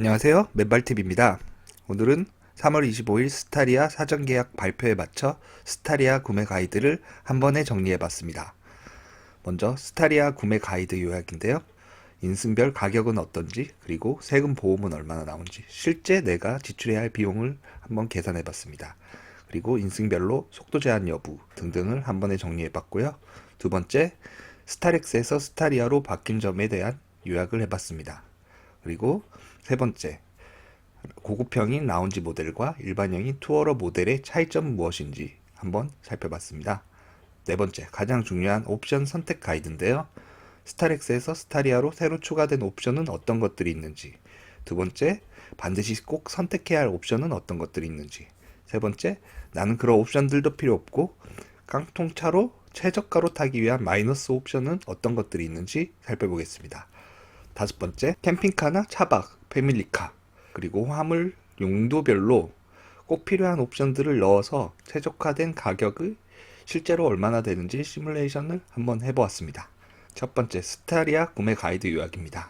안녕하세요. 맨발팁입니다. 오늘은 3월 25일 스타리아 사전계약 발표에 맞춰 스타리아 구매 가이드를 한 번에 정리해봤습니다. 먼저 스타리아 구매 가이드 요약인데요. 인승별 가격은 어떤지, 그리고 세금 보험은 얼마나 나온지, 실제 내가 지출해야 할 비용을 한번 계산해봤습니다. 그리고 인승별로 속도 제한 여부 등등을 한 번에 정리해봤고요. 두 번째, 스타렉스에서 스타리아로 바뀐 점에 대한 요약을 해봤습니다. 그리고 세 번째, 고급형인 라운지 모델과 일반형인 투어러 모델의 차이점은 무엇인지 한번 살펴봤습니다. 네 번째, 가장 중요한 옵션 선택 가이드인데요. 스타렉스에서 스타리아로 새로 추가된 옵션은 어떤 것들이 있는지, 두 번째, 반드시 꼭 선택해야 할 옵션은 어떤 것들이 있는지, 세 번째, 나는 그런 옵션들도 필요 없고 깡통차로 최저가로 타기 위한 마이너스 옵션은 어떤 것들이 있는지 살펴보겠습니다. 다섯 번째, 캠핑카나 차박, 패밀리카, 그리고 화물 용도별로 꼭 필요한 옵션들을 넣어서 최적화된 가격을 실제로 얼마나 되는지 시뮬레이션을 한번 해보았습니다. 첫 번째, 스타리아 구매 가이드 요약입니다.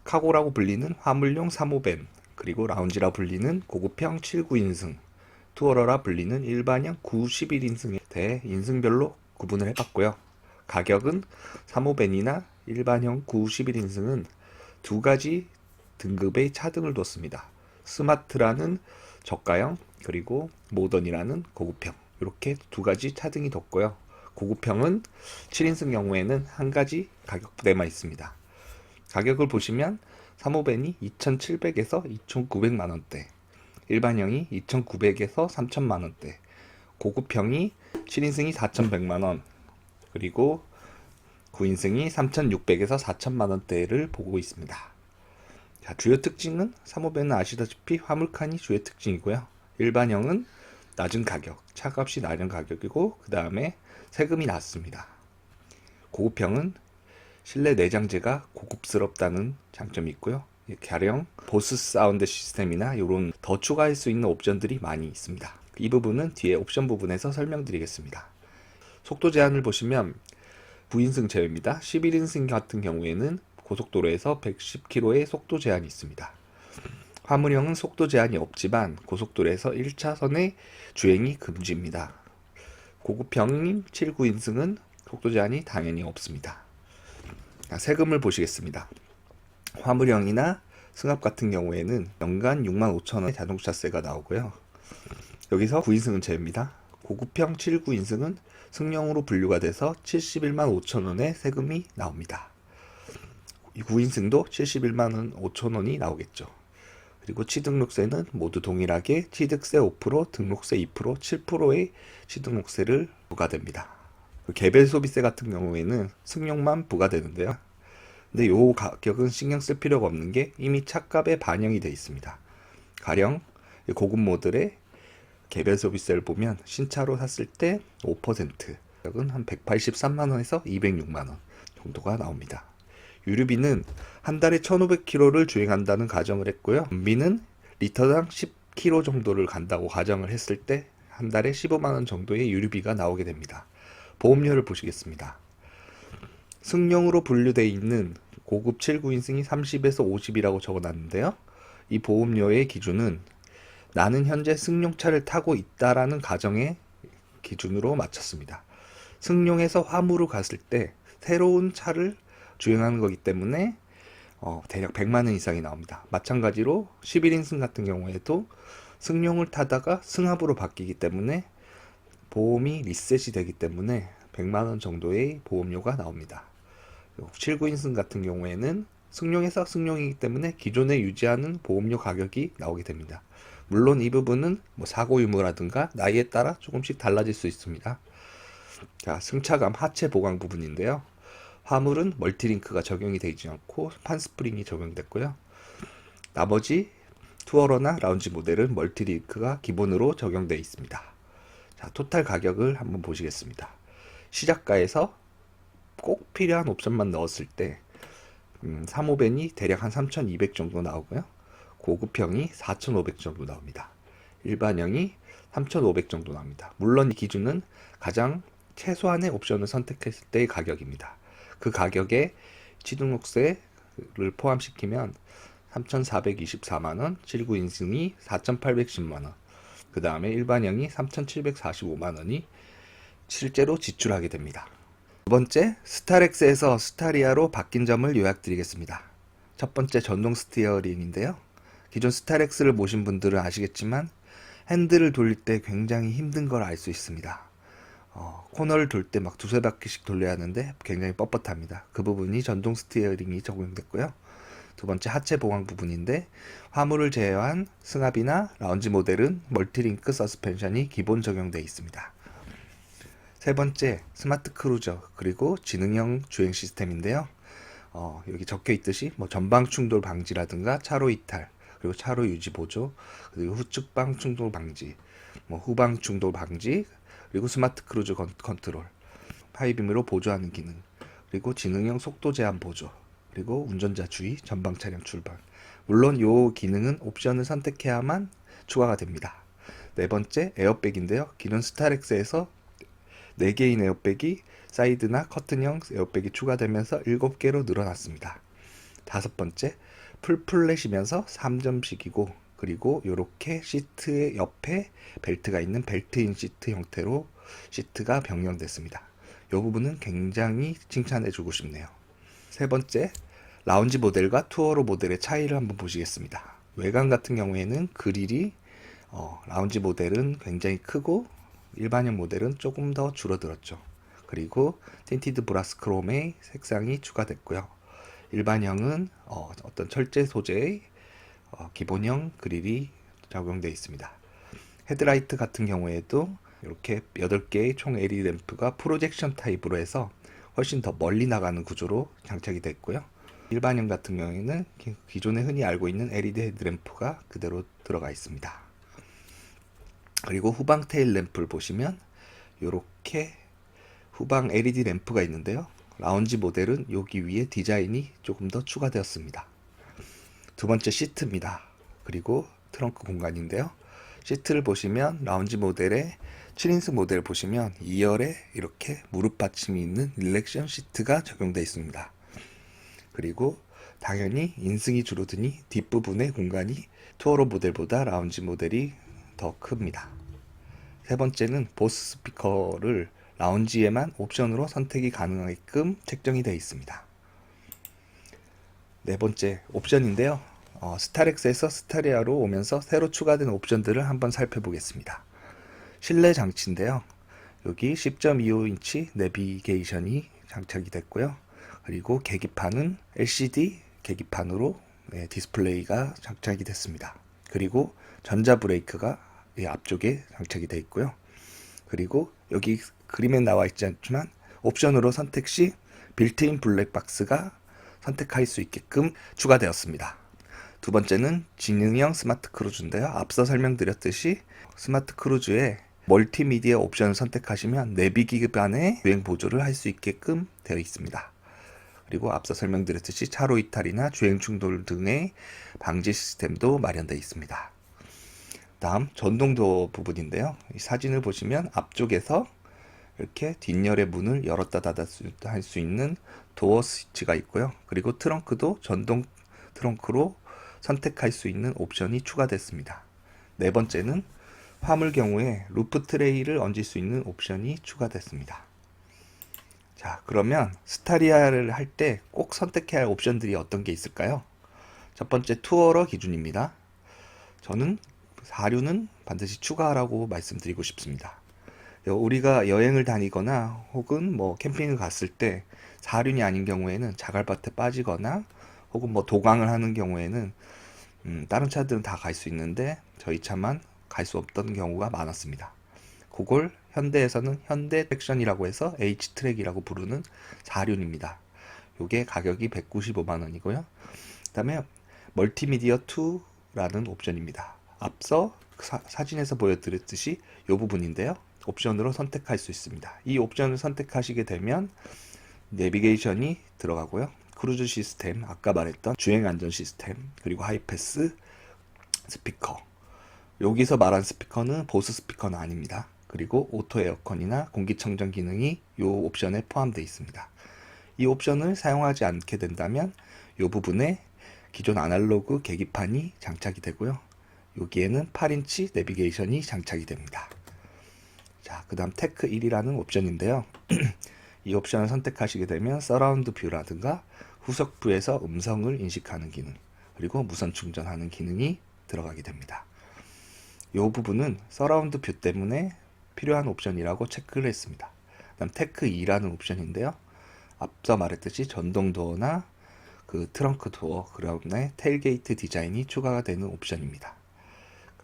카고라고 불리는 화물용 3호밴, 그리고 라운지라 불리는 고급형 7-9인승, 투어러라 불리는 일반형 9-11인승에 대해 인승별로 구분을 해봤고요. 가격은 3호밴이나 일반형 9-11인승은 두 가지 등급의 차등을 뒀습니다. 스마트라는 저가형, 그리고 모던이라는 고급형, 이렇게 두 가지 차등이 뒀고요. 고급형은 7인승 경우에는 한 가지 가격 부대만 있습니다. 가격을 보시면 3호밴이 2,700에서 2,900만원대, 일반형이 2,900에서 3,000만원대, 고급형이 7인승이 4,100만원, 그리고 9인승이 3,600에서 4,000만원대를 보고 있습니다. 자, 주요 특징은 3호밴은 아시다시피 화물칸이 주요 특징이고요. 일반형은 낮은 가격, 차값이 낮은 가격이고 그 다음에 세금이 낮습니다. 고급형은 실내 내장재가 고급스럽다는 장점이 있고요. 가령 보스 사운드 시스템이나 이런 더 추가할 수 있는 옵션들이 많이 있습니다. 이 부분은 뒤에 옵션 부분에서 설명드리겠습니다. 속도 제한을 보시면 9인승 제외입니다. 11인승 같은 경우에는 고속도로에서 110km의 속도 제한이 있습니다. 화물형은 속도 제한이 없지만 고속도로에서 1차선의 주행이 금지입니다. 고급형인 7-9인승은 속도 제한이 당연히 없습니다. 세금을 보시겠습니다. 화물형이나 승합 같은 경우에는 연간 65,000원의 자동차세가 나오고요. 여기서 9인승은 제외입니다. 고급형 7-9인승은 승용으로 분류가 돼서 71만 5천원의 세금이 나옵니다. 9인승도 71만 5천원이 나오겠죠. 그리고 취등록세는 모두 동일하게 취득세 5%, 등록세 2%, 7%의 취등록세를 부과됩니다. 개별 소비세 같은 경우에는 승용만 부과되는데요. 근데 이 가격은 신경 쓸 필요가 없는 게 이미 차값에 반영이 되어 있습니다. 가령 고급 모델의 개별 소비세를 보면 신차로 샀을 때 5%, 가격은 한 183만원에서 206만원 정도가 나옵니다. 유류비는 한 달에 1,500km를 주행한다는 가정을 했고요. 연비는 리터당 10km 정도를 간다고 가정을 했을 때 한 달에 15만원 정도의 유류비가 나오게 됩니다. 보험료를 보시겠습니다. 승용으로 분류되어 있는 고급 7-9인승이 30에서 50이라고 적어놨는데요. 이 보험료의 기준은 나는 현재 승용차를 타고 있다라는 가정의 기준으로 맞췄습니다. 승용에서 화물로 갔을 때 새로운 차를 주행하는 거기 때문에 대략 100만원 이상이 나옵니다. 마찬가지로 11인승 같은 경우에도 승용을 타다가 승합으로 바뀌기 때문에 보험이 리셋이 되기 때문에 100만원 정도의 보험료가 나옵니다. 7-9인승 같은 경우에는 승용에서 승용이기 때문에 기존에 유지하는 보험료 가격이 나오게 됩니다. 물론 이 부분은 사고 유무라든가 나이에 따라 조금씩 달라질 수 있습니다. 자, 승차감 하체 보강 부분인데요. 화물은 멀티링크가 적용이 되지 않고 판스프링이 적용됐고요. 나머지 투어러나 라운지 모델은 멀티링크가 기본으로 적용되어 있습니다. 자, 토탈 가격을 한번 보시겠습니다. 시작가에서 꼭 필요한 옵션만 넣었을 때 3호밴이 대략 한 3,200 정도 나오고요. 고급형이 4,500 정도 나옵니다. 일반형이 3,500 정도 나옵니다. 물론 이 기준은 가장 최소한의 옵션을 선택했을 때의 가격입니다. 그 가격에 취등록세를 포함시키면 3,424만원, 7구 인승이 4,810만원, 그 다음에 일반형이 3,745만원이 실제로 지출하게 됩니다. 두 번째, 스타렉스에서 스타리아로 바뀐 점을 요약드리겠습니다. 첫 번째, 전동 스티어링인데요. 기존 스타렉스를 모신 분들은 아시겠지만 핸들을 돌릴 때 굉장히 힘든 걸 알 수 있습니다. 코너를 돌 때 막 두세 바퀴씩 돌려야 하는데 굉장히 뻣뻣합니다. 그 부분이 전동 스티어링이 적용됐고요. 두 번째, 하체 보강 부분인데 화물을 제외한 승합이나 라운지 모델은 멀티링크 서스펜션이 기본 적용되어 있습니다. 세 번째, 스마트 크루저 그리고 지능형 주행 시스템인데요. 여기 적혀 있듯이 뭐 전방 충돌 방지라든가 차로 이탈, 그리고 차로 유지 보조, 그리고 후측방 충돌 방지, 뭐 후방 충돌 방지, 그리고 스마트 크루즈 컨트롤, 하이빔으로 보조하는 기능, 그리고 지능형 속도 제한 보조, 그리고 운전자 주의, 전방 차량 출발. 물론 이 기능은 옵션을 선택해야만 추가가 됩니다. 네 번째, 에어백인데요. 기존 스타렉스에서 4개인 에어백이 사이드나 커튼형 에어백이 추가되면서 7개로 늘어났습니다. 다섯 번째, 풀플랫이면서 3점식이고, 그리고 이렇게 시트의 옆에 벨트가 있는 벨트인 시트 형태로 시트가 변경됐습니다. 이 부분은 굉장히 칭찬해주고 싶네요. 세 번째, 라운지 모델과 투어로 모델의 차이를 한번 보시겠습니다. 외관 같은 경우에는 그릴이 라운지 모델은 굉장히 크고 일반형 모델은 조금 더 줄어들었죠. 그리고 틴티드 브라스 크롬의 색상이 추가됐고요. 일반형은 어떤 철제 소재의 기본형 그릴이 적용되어 있습니다. 헤드라이트 같은 경우에도 이렇게 8개의 총 LED 램프가 프로젝션 타입으로 해서 훨씬 더 멀리 나가는 구조로 장착이 됐고요. 일반형 같은 경우에는 기존에 흔히 알고 있는 LED 헤드램프가 그대로 들어가 있습니다. 그리고 후방 테일 램프를 보시면 이렇게 후방 LED 램프가 있는데요. 라운지 모델은 여기 위에 디자인이 조금 더 추가되었습니다. 두 번째, 시트입니다. 그리고 트렁크 공간인데요. 시트를 보시면 라운지 모델의 7인승 모델 보시면 2열에 이렇게 무릎 받침이 있는 릴렉션 시트가 적용되어 있습니다. 그리고 당연히 인승이 줄어드니 뒷부분의 공간이 투어로 모델보다 라운지 모델이 더 큽니다. 세 번째는 보스 스피커를 라운지에만 옵션으로 선택이 가능하게끔 책정이 되어 있습니다. 네 번째, 옵션인데요. 스타렉스에서 스타리아로 오면서 새로 추가된 옵션들을 한번 살펴보겠습니다. 실내 장치인데요. 여기 10.25인치 내비게이션이 장착이 됐고요. 그리고 계기판은 LCD 계기판으로 디스플레이가 장착이 됐습니다. 그리고 전자 브레이크가 앞쪽에 장착이 되어 있고요. 그리고 여기 그림에 나와 있지 않지만 옵션으로 선택 시 빌트인 블랙박스가 선택할 수 있게끔 추가되었습니다. 두 번째는 지능형 스마트 크루즈인데요. 앞서 설명드렸듯이 스마트 크루즈에 멀티미디어 옵션을 선택하시면 내비 기반의 주행 보조를 할 수 있게끔 되어 있습니다. 그리고 앞서 설명드렸듯이 차로 이탈이나 주행 충돌 등의 방지 시스템도 마련되어 있습니다. 다음 전동도어 부분인데요. 이 사진을 보시면 앞쪽에서 이렇게 뒷열의 문을 열었다 닫았다 할 수 있는 도어 스위치가 있고요. 그리고 트렁크도 전동 트렁크로 선택할 수 있는 옵션이 추가됐습니다. 네 번째는 화물 경우에 루프 트레이를 얹을 수 있는 옵션이 추가됐습니다. 자, 그러면 스타리아를 할 때 꼭 선택해야 할 옵션들이 어떤 게 있을까요? 첫 번째, 투어러 기준입니다. 저는 4륜은 반드시 추가하라고 말씀드리고 싶습니다. 우리가 여행을 다니거나 혹은 뭐 캠핑을 갔을 때 4륜이 아닌 경우에는 자갈밭에 빠지거나 혹은 뭐 도강을 하는 경우에는 다른 차들은 다 갈 수 있는데 저희 차만 갈 수 없던 경우가 많았습니다. 그걸 현대에서는 현대 트랙션이라고 해서 H트랙이라고 부르는 4륜입니다. 요게 가격이 195만 원이고요. 그 다음에 멀티미디어 2라는 옵션입니다. 앞서 사진에서 보여드렸듯이 이 부분인데요. 옵션으로 선택할 수 있습니다. 이 옵션을 선택하시게 되면 내비게이션이 들어가고요. 크루즈 시스템, 아까 말했던 주행 안전 시스템, 그리고 하이패스 스피커. 여기서 말한 스피커는 보스 스피커는 아닙니다. 그리고 오토 에어컨이나 공기청정 기능이 이 옵션에 포함되어 있습니다. 이 옵션을 사용하지 않게 된다면 이 부분에 기존 아날로그 계기판이 장착이 되고요. 여기에는 8인치 내비게이션이 장착이 됩니다. 자, 그 다음 테크 1이라는 옵션인데요. 이 옵션을 선택하시게 되면 서라운드 뷰라든가 후속부에서 음성을 인식하는 기능, 그리고 무선 충전하는 기능이 들어가게 됩니다. 이 부분은 서라운드 뷰 때문에 필요한 옵션이라고 체크를 했습니다. 다음 테크 2라는 옵션인데요. 앞서 말했듯이 전동 도어나 그 트렁크 도어, 그다음에 테일게이트 디자인이 추가가 되는 옵션입니다.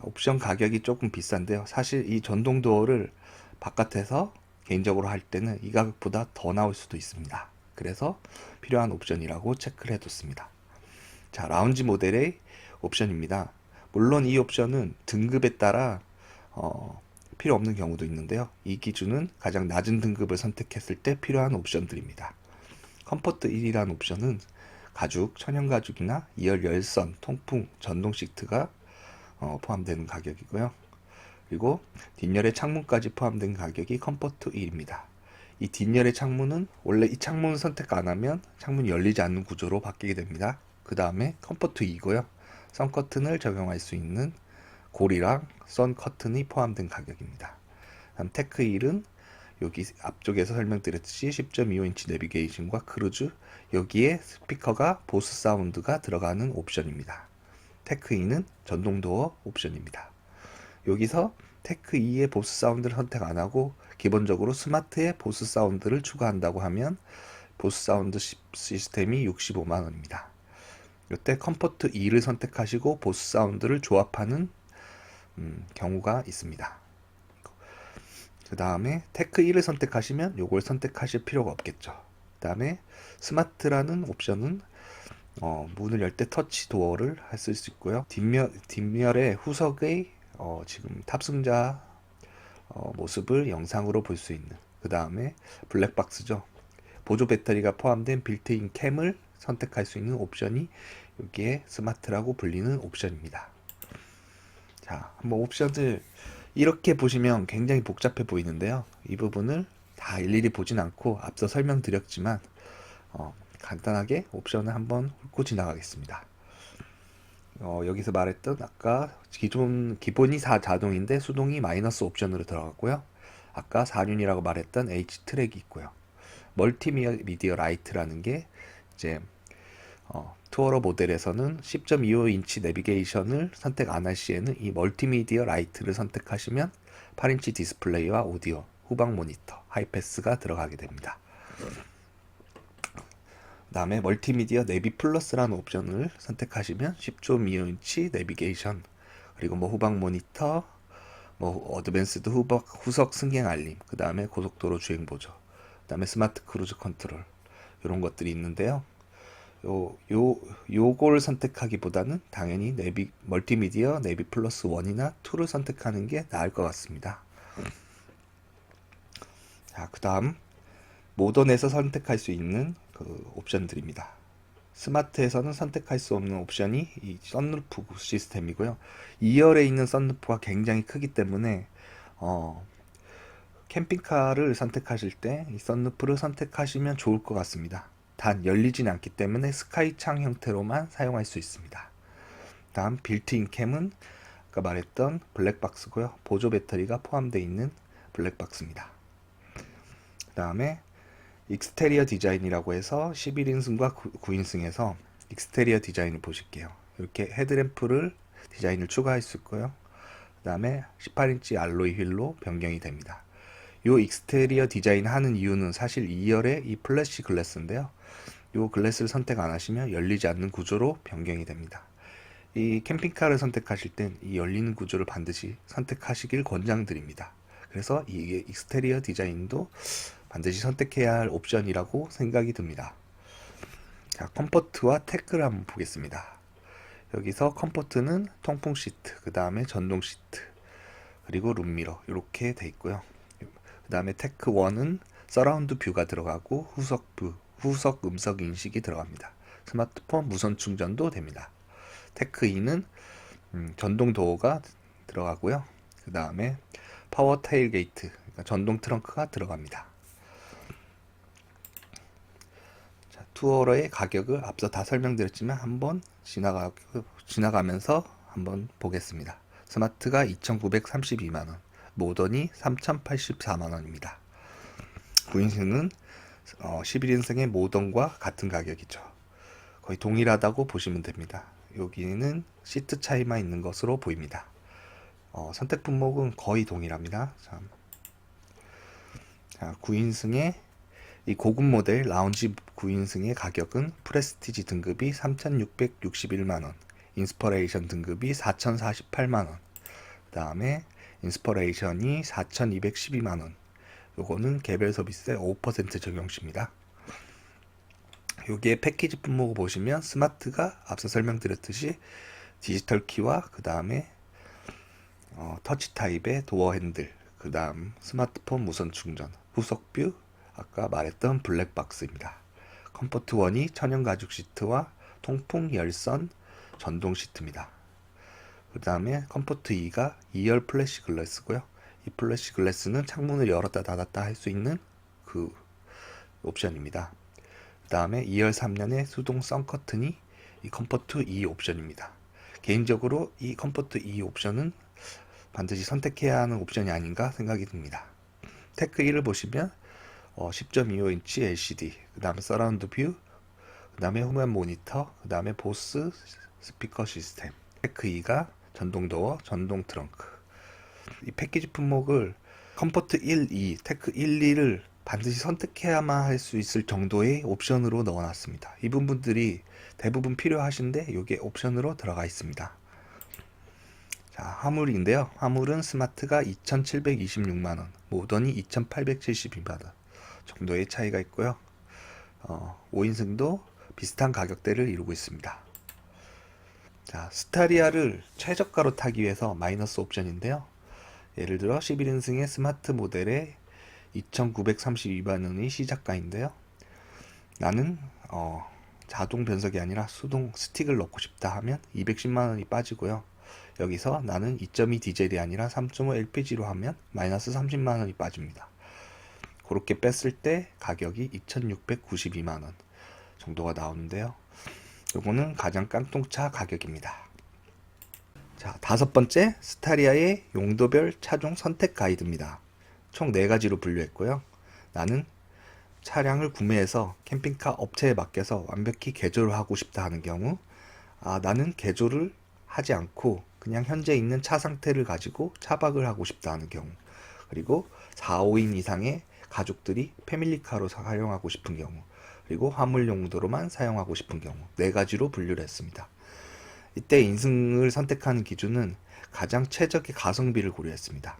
옵션 가격이 조금 비싼데요. 사실 이 전동 도어를 바깥에서 개인적으로 할 때는 이 가격보다 더 나올 수도 있습니다. 그래서 필요한 옵션이라고 체크를 해뒀습니다. 자, 라운지 모델의 옵션입니다. 물론 이 옵션은 등급에 따라 필요 없는 경우도 있는데요. 이 기준은 가장 낮은 등급을 선택했을 때 필요한 옵션들입니다. 컴포트 1이라는 옵션은 가죽, 천연 가죽이나 2열 열선, 통풍, 전동 시트가 포함되는 가격이고요. 그리고 뒷열의 창문까지 포함된 가격이 컴포트 1입니다. 이 뒷열의 창문은 원래 이 창문을 선택 안 하면 창문이 열리지 않는 구조로 바뀌게 됩니다. 그 다음에 컴포트 2고요. 선 커튼을 적용할 수 있는 고리랑 선 커튼이 포함된 가격입니다. 다음 테크 1은 여기 앞쪽에서 설명드렸듯이 10.25인치 내비게이션과 크루즈, 여기에 스피커가 보스 사운드가 들어가는 옵션입니다. 테크 2는 전동 도어 옵션입니다. 여기서 테크 2의 보스 사운드를 선택 안 하고 기본적으로 스마트의 보스 사운드를 추가한다고 하면 보스 사운드 시스템이 65만 원입니다. 이때 컴포트 2를 선택하시고 보스 사운드를 조합하는 경우가 있습니다. 그 다음에 테크 1을 선택하시면 이걸 선택하실 필요가 없겠죠. 그 다음에 스마트라는 옵션은 문을 열 때 터치 도어를 쓸 수 있고요. 뒷면에 후석의 지금 탑승자 모습을 영상으로 볼 수 있는, 그 다음에 블랙박스죠. 보조 배터리가 포함된 빌트인 캠을 선택할 수 있는 옵션이 여기에 스마트라고 불리는 옵션입니다. 자, 한번 옵션을 이렇게 보시면 굉장히 복잡해 보이는데요. 이 부분을 다 일일이 보진 않고 앞서 설명드렸지만 간단하게 옵션을 한번 훑고 지나가겠습니다. 여기서 말했던 아까 기본이 4자동인데 수동이 마이너스 옵션으로 들어갔고요. 아까 4륜이라고 말했던 H 트랙이 있고요. 멀티미디어 라이트라는 게 이제 투어러 모델에서는 10.25인치 내비게이션을 선택 안 할 시에는 이 멀티미디어 라이트를 선택하시면 8인치 디스플레이와 오디오, 후방 모니터, 하이패스가 들어가게 됩니다. 그 다음에 멀티미디어 내비 플러스라는 옵션을 선택하시면 10.25인치 내비게이션, 그리고 후방 모니터, 어드밴스드 후석 승객 알림, 그 다음에 고속도로 주행 보조, 그 다음에 스마트 크루즈 컨트롤, 이런 것들이 있는데요. 요걸 선택하기보다는 당연히 멀티미디어 내비 플러스 1이나 2를 선택하는 게 나을 것 같습니다. 자, 그 다음 모던에서 선택할 수 있는 그 옵션들입니다. 스마트에서는 선택할 수 없는 옵션이 이 썬루프 시스템이고요. 2열에 있는 썬루프가 굉장히 크기 때문에 캠핑카를 선택하실 때 이 썬루프를 선택하시면 좋을 것 같습니다. 단 열리진 않기 때문에 스카이 창 형태로만 사용할 수 있습니다. 다음 빌트인 캠은 아까 말했던 블랙박스고요. 보조 배터리가 포함되어 있는 블랙박스입니다. 그 다음에 익스테리어 디자인이라고 해서 11인승과 9인승에서 익스테리어 디자인을 보실게요. 이렇게 헤드램프를 디자인을 추가할 수 있고요. 그 다음에 18인치 알로이 휠로 변경이 됩니다. 이 익스테리어 디자인 하는 이유는 사실 2열의 이 플래시 글래스인데요. 이 글래스를 선택 안 하시면 열리지 않는 구조로 변경이 됩니다. 이 캠핑카를 선택하실 땐 이 열리는 구조를 반드시 선택하시길 권장드립니다. 그래서 이 익스테리어 디자인도 반드시 선택해야 할 옵션이라고 생각이 듭니다. 자, 컴포트와 테크를 한번 보겠습니다. 여기서 컴포트는 통풍 시트, 그 다음에 전동 시트, 그리고 룸미러 이렇게 돼 있고요. 그 다음에 테크 1은 서라운드 뷰가 들어가고 후석 음성 인식이 들어갑니다. 스마트폰 무선 충전도 됩니다. 테크 2는 전동 도어가 들어가고요. 그 다음에 파워 테일게이트, 그러니까 전동 트렁크가 들어갑니다. 자, 투어러의 가격을 앞서 다 설명드렸지만 한번 지나가면서 한번 보겠습니다. 스마트가 2,932만원, 모던이 3,084만원입니다. 9인승은 11인승의 모던과 같은 가격이죠. 거의 동일하다고 보시면 됩니다. 여기는 시트 차이만 있는 것으로 보입니다. 선택 품목은 거의 동일합니다. 자, 9인승의 이 고급 모델 라운지 9인승의 가격은 프레스티지 등급이 3,661만원, 인스퍼레이션 등급이 4,048만원, 그 다음에 인스퍼레이션이 4,212만원, 요거는 개별 서비스에 5% 적용시입니다. 여기에 패키지 품목을 보시면 스마트가 앞서 설명드렸듯이 디지털 키와 그 다음에 터치 타입의 도어 핸들, 그 다음 스마트폰 무선 충전, 후석뷰, 아까 말했던 블랙박스입니다. 컴포트 1이 천연 가죽 시트와 통풍 열선 전동 시트입니다. 그 다음에 컴포트 2가 2열 플래시 글래스고요. 이 플래시 글래스는 창문을 열었다 닫았다 할 수 있는 그 옵션입니다. 그 다음에 2열 3년의 수동 선 커튼이 이 컴포트 2 옵션입니다. 개인적으로 이 컴포트 2 옵션은 반드시 선택해야 하는 옵션이 아닌가 생각이 듭니다. 테크 1을 보시면 10.25인치 LCD, 그 다음에 서라운드 뷰, 그 다음에 후면 모니터, 그 다음에 보스 스피커 시스템. 테크 2가 전동 도어, 전동 트렁크. 이 패키지 품목을 컴포트 1, 2, 테크 1, 2를 반드시 선택해야만 할 수 있을 정도의 옵션으로 넣어놨습니다. 이 부분들이 대부분 필요하신데 이게 옵션으로 들어가 있습니다. 자, 화물인데요. 화물은 스마트가 2,726만원, 모던이 2,872만원 정도의 차이가 있고요. 5인승도 비슷한 가격대를 이루고 있습니다. 자, 스타리아를 최저가로 타기 위해서 마이너스 옵션인데요. 예를 들어 11인승의 스마트 모델에 2,932만원이 시작가인데요. 나는 자동 변속이 아니라 수동 스틱을 넣고 싶다 하면 210만원이 빠지고요. 여기서 나는 2.2 디젤이 아니라 3.5 LPG로 하면 마이너스 30만원이 빠집니다. 그렇게 뺐을 때 가격이 2,692만원 정도가 나오는데요. 요거는 가장 깡통차 가격입니다. 자, 다섯 번째, 스타리아의 용도별 차종 선택 가이드입니다. 총 4가지로 분류했고요. 나는 차량을 구매해서 캠핑카 업체에 맡겨서 완벽히 개조를 하고 싶다 하는 경우, 나는 개조를 하지 않고 그냥 현재 있는 차 상태를 가지고 차박을 하고 싶다 하는 경우, 그리고 4, 5인 이상의 가족들이 패밀리카로 사용하고 싶은 경우, 그리고 화물 용도로만 사용하고 싶은 경우 4가지로 분류를 했습니다. 이때 인승을 선택하는 기준은 가장 최적의 가성비를 고려했습니다.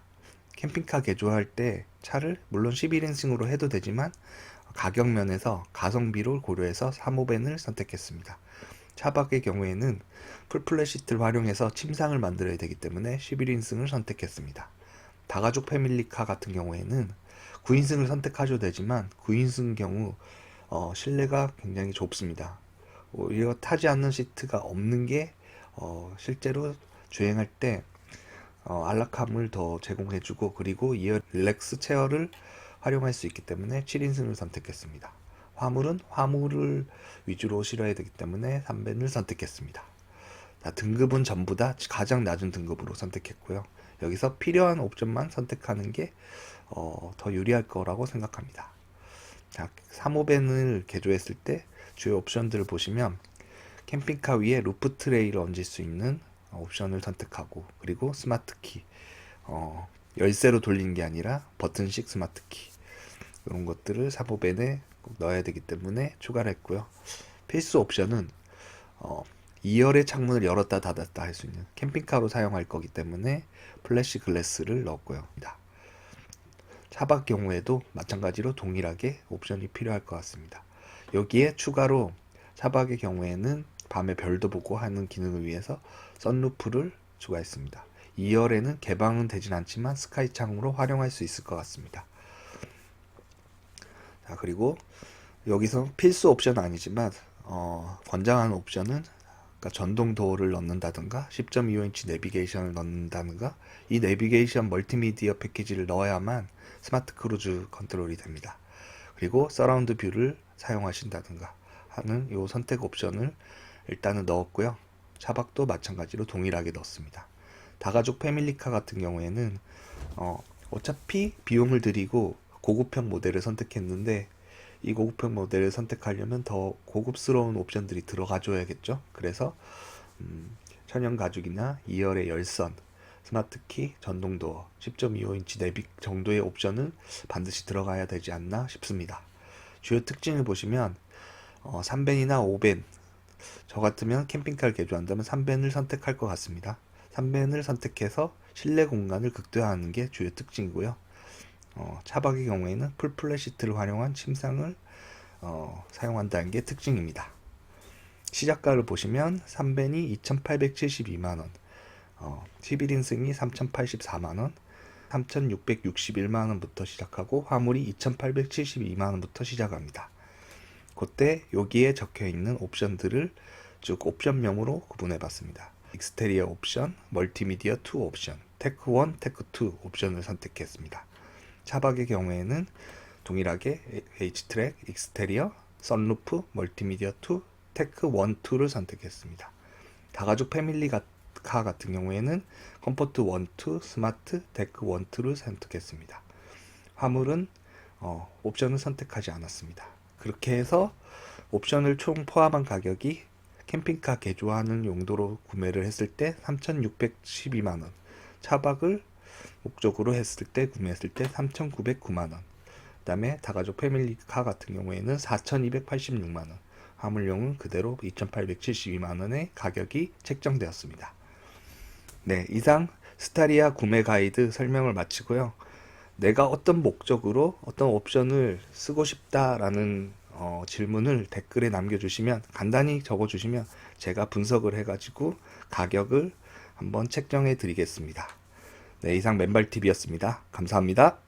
캠핑카 개조할 때 차를 물론 11인승으로 해도 되지만 가격 면에서 가성비를 고려해서 3호밴을 선택했습니다. 차박의 경우에는 풀플랫 시트를 활용해서 침상을 만들어야 되기 때문에 11인승을 선택했습니다. 다가족 패밀리카 같은 경우에는 9인승을 선택하셔도 되지만 9인승 경우 실내가 굉장히 좁습니다. 오히려 타지 않는 시트가 없는 게 실제로 주행할 때 안락함을 더 제공해주고, 그리고 2열 릴렉스 체어를 활용할 수 있기 때문에 7인승을 선택했습니다. 화물은 화물을 위주로 실어야 되기 때문에 3밴을 선택했습니다. 자, 등급은 전부 다 가장 낮은 등급으로 선택했고요. 여기서 필요한 옵션만 선택하는 게 더 유리할 거라고 생각합니다. 자, 3호밴을 개조했을 때 주요 옵션들을 보시면 캠핑카 위에 루프 트레이를 얹을 수 있는 옵션을 선택하고, 그리고 스마트 키, 열쇠로 돌리는 게 아니라 버튼식 스마트 키, 이런 것들을 3호밴에 꼭 넣어야 되기 때문에 추가를 했고요. 필수 옵션은 2열의 창문을 열었다 닫았다 할 수 있는, 캠핑카로 사용할 거기 때문에 플래시 글래스를 넣었고요. 차박 경우에도 마찬가지로 동일하게 옵션이 필요할 것 같습니다. 여기에 추가로 차박의 경우에는 밤에 별도 보고 하는 기능을 위해서 선루프를 추가했습니다. 2열에는 개방은 되진 않지만 스카이 창으로 활용할 수 있을 것 같습니다. 자, 그리고 여기서 필수 옵션은 아니지만 권장하는 옵션은 전동 도어를 넣는다든가 10.25인치 내비게이션을 넣는다든가, 이 내비게이션 멀티미디어 패키지를 넣어야만 스마트 크루즈 컨트롤이 됩니다. 그리고 서라운드 뷰를 사용하신다든가 하는 요 선택 옵션을 일단은 넣었고요. 차박도 마찬가지로 동일하게 넣었습니다. 다가족 패밀리카 같은 경우에는 어차피 비용을 들이고 고급형 모델을 선택했는데 이 고급형 모델을 선택하려면 더 고급스러운 옵션들이 들어가 줘야겠죠. 그래서 천연 가죽이나 2열의 열선, 스마트키, 전동도어, 10.25인치 내비 정도의 옵션은 반드시 들어가야 되지 않나 싶습니다. 주요 특징을 보시면 3벤이나 5벤, 저 같으면 캠핑카를 개조한다면 3벤을 선택할 것 같습니다. 3벤을 선택해서 실내 공간을 극대화하는 게 주요 특징이고요. 차박의 경우에는 풀플랫 시트를 활용한 침상을 사용한다는 게 특징입니다. 시작가를 보시면 3벤이 2,872만원, 11인승이 3,084만원, 3,661만원부터 시작하고 화물이 2,872만원부터 시작합니다. 그때 여기에 적혀있는 옵션들을 쭉 옵션명으로 구분해봤습니다. 익스테리어 옵션, 멀티미디어 2 옵션, 테크 1, 테크 2 옵션을 선택했습니다. 차박의 경우에는 동일하게 H트랙, 익스테리어, 선루프, 멀티미디어 2, 테크 1, 2를 선택했습니다. 다가족 패밀리카 같은 경우에는 컴포트 1, 2, 스마트, 데크 1, 2를 선택했습니다. 화물은 옵션을 선택하지 않았습니다. 그렇게 해서 옵션을 총 포함한 가격이 캠핑카 개조하는 용도로 구매를 했을 때 3,612만원, 차박을 목적으로 했을 때 구매했을 때 3,909만원, 그 다음에 다가족 패밀리카 같은 경우에는 4,286만원, 화물용은 그대로 2,872만원의 가격이 책정되었습니다. 네, 이상 스타리아 구매 가이드 설명을 마치고요. 내가 어떤 목적으로 어떤 옵션을 쓰고 싶다라는 질문을 댓글에 남겨주시면, 간단히 적어주시면 제가 분석을 해가지고 가격을 한번 책정해 드리겠습니다. 네, 이상 맨발TV였습니다. 감사합니다.